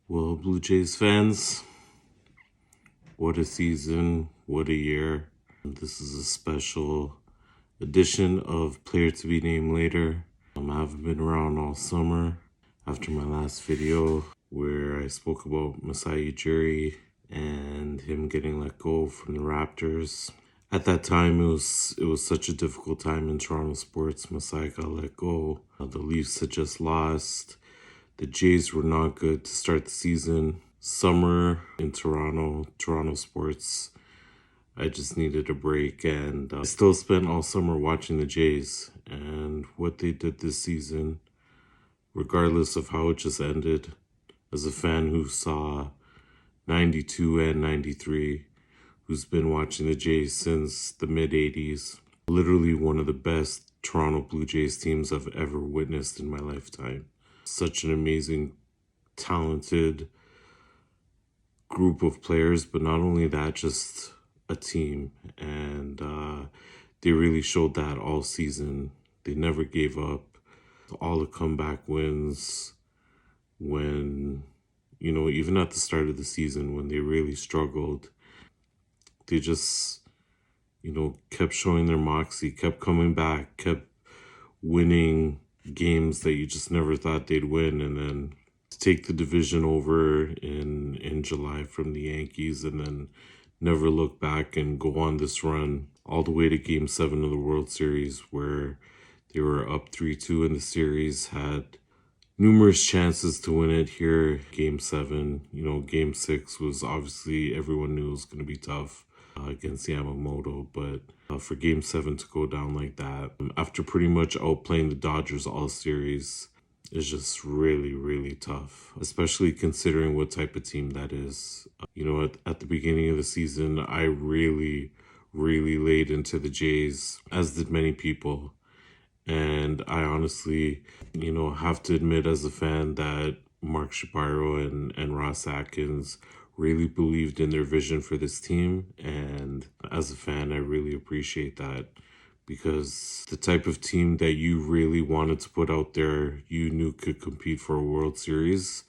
Well, Blue Jays fans, what a season, what a year. This is a special edition of Player to Be Named Later. I haven't been around all summer after my last video where I spoke about Masai Ujiri and him getting let go from the Raptors. At that time, it was such a difficult time in Toronto sports. Masai got let go. The Leafs had just lost. The Jays were not good to start the season. Summer in Toronto sports. I just needed a break, and I still spent all summer watching the Jays and what they did this season, regardless of how it just ended. As a fan who saw 92 and 93, who's been watching the Jays since the mid-'80s, literally one of the best Toronto Blue Jays teams I've ever witnessed in my lifetime. Such an amazing, talented group of players, but not only that, just a team. And they really showed that all season. They never gave up. All the comeback wins when, even at the start of the season when they really struggled, they just, kept showing their moxie, kept coming back, kept winning games that you just never thought they'd win, and then to take the division over in July from the Yankees and then never look back and go on this run all the way to Game 7 of the World Series where they were up 3-2 in the series, had numerous chances to win it here. Game 7, Game 6 was obviously, everyone knew it was going to be tough against Yamamoto, but for Game 7 to go down like that, after pretty much outplaying the Dodgers all series, is just really, really tough, especially considering what type of team that is. At the beginning of the season, I really, really laid into the Jays, as did many people. And I honestly, have to admit as a fan that Mark Shapiro and Ross Atkins really believed in their vision for this team. And as a fan, I really appreciate that, because the type of team that you really wanted to put out there, you knew could compete for a World Series.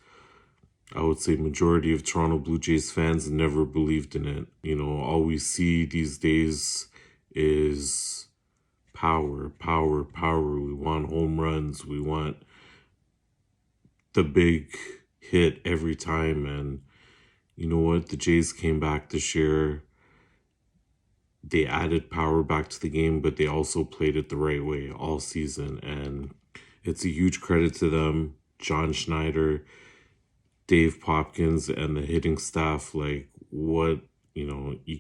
I would say majority of Toronto Blue Jays fans never believed in it. All we see these days is power, power, power. We want home runs. We want the big hit every time. And you know what? The Jays came back this year. They added power back to the game, but they also played it the right way all season. And it's a huge credit to them. John Schneider, Dave Popkins, and the hitting staff. You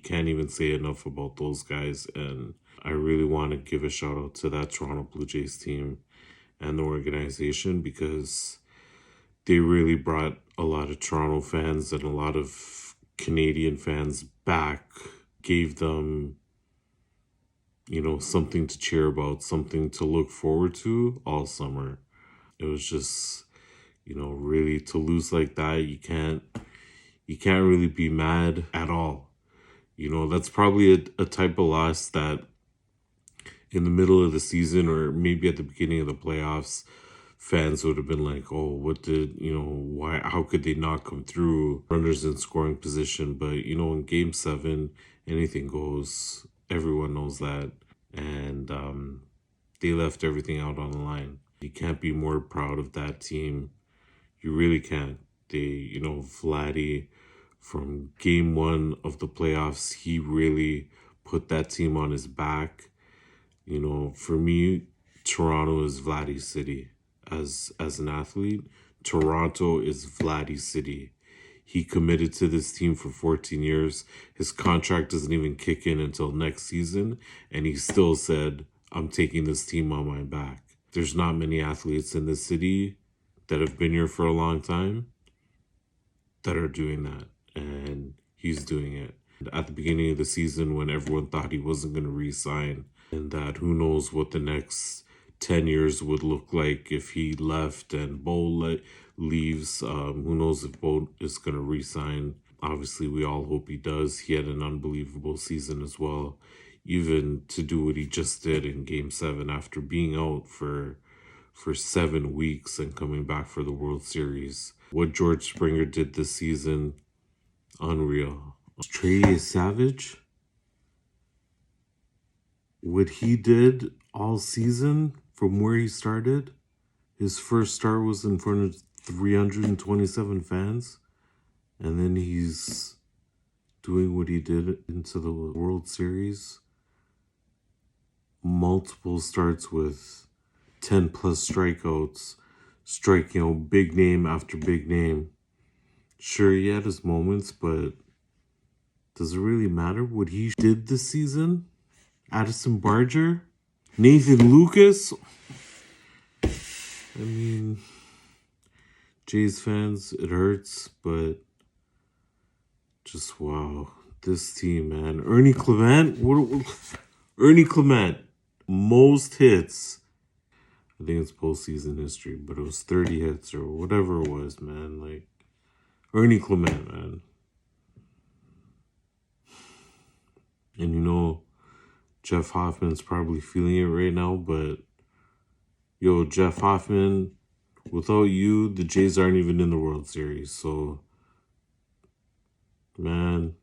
can't even say enough about those guys. And I really want to give a shout out to that Toronto Blue Jays team and the organization, because they really brought a lot of Toronto fans and a lot of Canadian fans back, gave them, something to cheer about, something to look forward to all summer. It was just, really, to lose like that, you can't really be mad at all. That's probably a type of loss that in the middle of the season or maybe at the beginning of the playoffs, fans would have been like, oh, why, how could they not come through? Runners in scoring position. But, in Game 7, anything goes. Everyone knows that. And they left everything out on the line. You can't be more proud of that team. You really can't. Vladdy, from Game 1 of the playoffs, he really put that team on his back. For me, Toronto is Vladdy's city. As an athlete, Toronto is Vladdy's city. He committed to this team for 14 years. His contract doesn't even kick in until next season, and he still said, I'm taking this team on my back. There's not many athletes in this city that have been here for a long time that are doing that, and he's doing it. At the beginning of the season, when everyone thought he wasn't going to re-sign, and that who knows what the next 10 years would look like if he left and Bo leaves. Who knows if Bo is going to re-sign. Obviously, we all hope he does. He had an unbelievable season as well. Even to do what he just did in Game 7 after being out for for 7 weeks and coming back for the World Series. What George Springer did this season, unreal. Trey Savage, what he did all season from where he started, his first start was in front of 327 fans, and then he's doing what he did into the World Series. Multiple starts with 10 plus strikeouts, striking out big name after big name. Sure, he had his moments, but does it really matter what he did this season? Addison Barger? Nathan Lucas? I mean, Jays fans, it hurts, but just wow. This team, man. Ernie Clement? Ernie Clement. Most hits. I think it's postseason history, but it was 30 hits or whatever it was, man. Like, Ernie Clement, man. And you know, Jeff Hoffman's probably feeling it right now, but yo, Jeff Hoffman, without you, the Jays aren't even in the World Series. So, man,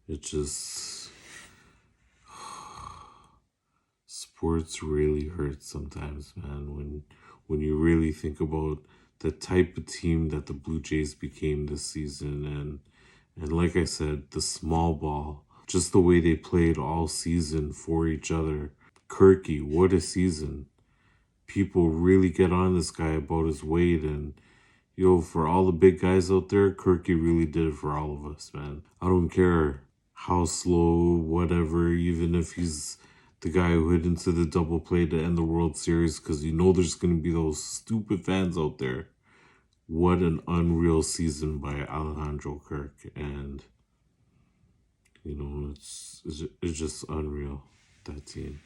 it just... sports really hurts sometimes, man, when you really think about the type of team that the Blue Jays became this season. And like I said, the small ball, just the way they played all season for each other. Kirky, what a season. People really get on this guy about his weight, and yo, for all the big guys out there, Kirky really did it for all of us, man. I don't care how slow, whatever, even if he's the guy who hit into the double play to end the World Series, because you know there's going to be those stupid fans out there. What an unreal season by Alejandro Kirk, and you know, it's just unreal, that team.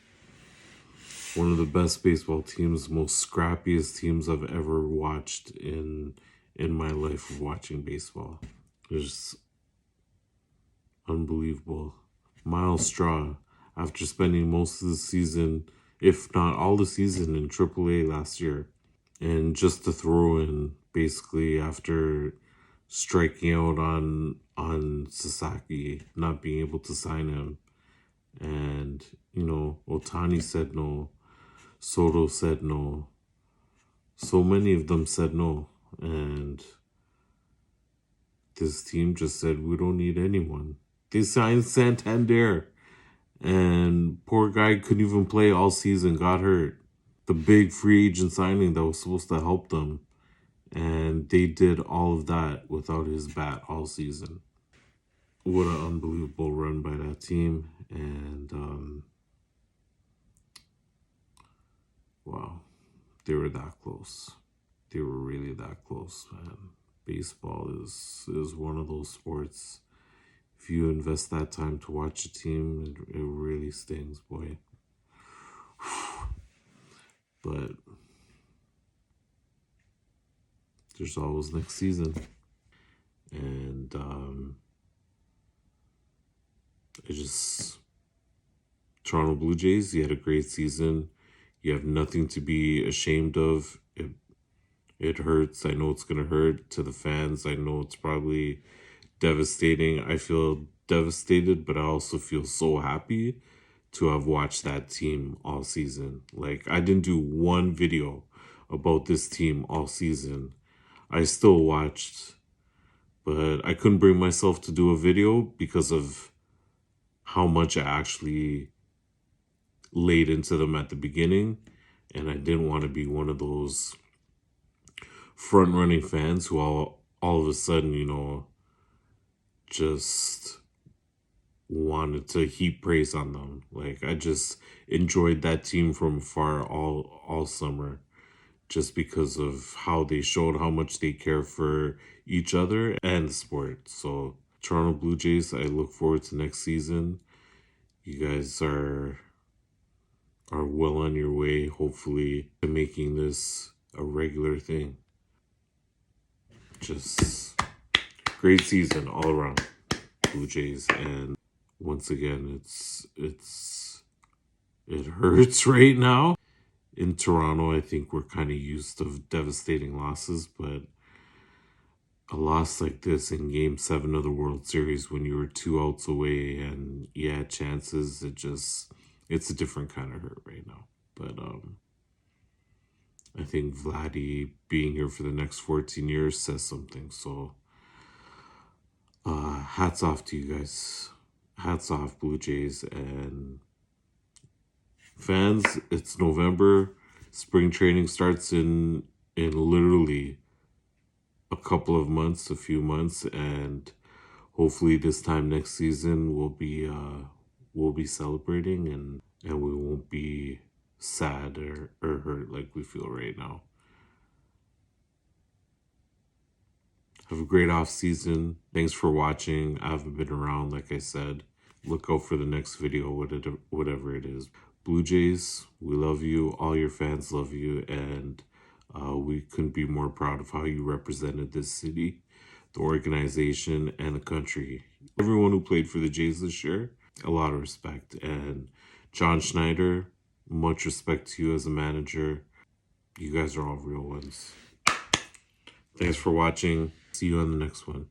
One of the best baseball teams, most scrappiest teams I've ever watched in my life of watching baseball. It's unbelievable. Miles Straw, after spending most of the season, if not all the season, in AAA last year, and just to throw in, basically, after striking out on Sasaki, not being able to sign him, and you know, Otani said no, Soto said no, so many of them said no, and this team just said, we don't need anyone. They signed Santander, and poor guy couldn't even play all season, got hurt. The big free agent signing that was supposed to help them, and they did all of that without his bat all season. What an unbelievable run by that team, and wow, they were that close. They were really that close, man. Baseball is one of those sports. If you invest that time to watch a team, it really stings, boy. But there's always next season. And Toronto Blue Jays, you had a great season. You have nothing to be ashamed of. It hurts. I know it's going to hurt to the fans. I know it's probably devastating. I feel devastated, but I also feel so happy to have watched that team all season. Like, I didn't do one video about this team all season. I still watched, but I couldn't bring myself to do a video because of how much I actually laid into them at the beginning. And I didn't want to be one of those front-running fans who all of a sudden, you know, just wanted to heap praise on them. Like, I just enjoyed that team from afar all summer, just because of how they showed how much they care for each other and the sport. So, Toronto Blue Jays, I look forward to next season. You guys are well on your way, hopefully, to making this a regular thing. Just great season all around, Blue Jays. And once again, it hurts right now. In Toronto, I think we're kind of used to devastating losses, but a loss like this in Game 7 of the World Series when you were 2 outs away and you had chances, it's a different kind of hurt right now. But I think Vladdy being here for the next 14 years says something. So hats off to you guys. Hats off, Blue Jays. And fans, it's November. Spring training starts in literally a couple of months, a few months, and hopefully this time next season we'll be celebrating and we won't be sad or hurt like we feel right now. Have a great off season. Thanks for watching. I haven't been around, like I said. Look out for the next video, whatever it is. Blue Jays, we love you. All your fans love you, and we couldn't be more proud of how you represented this city, the organization, and the country. Everyone who played for the Jays this year, a lot of respect. And John Schneider, much respect to you as a manager. You guys are all real ones. Thanks for watching. See you on the next one.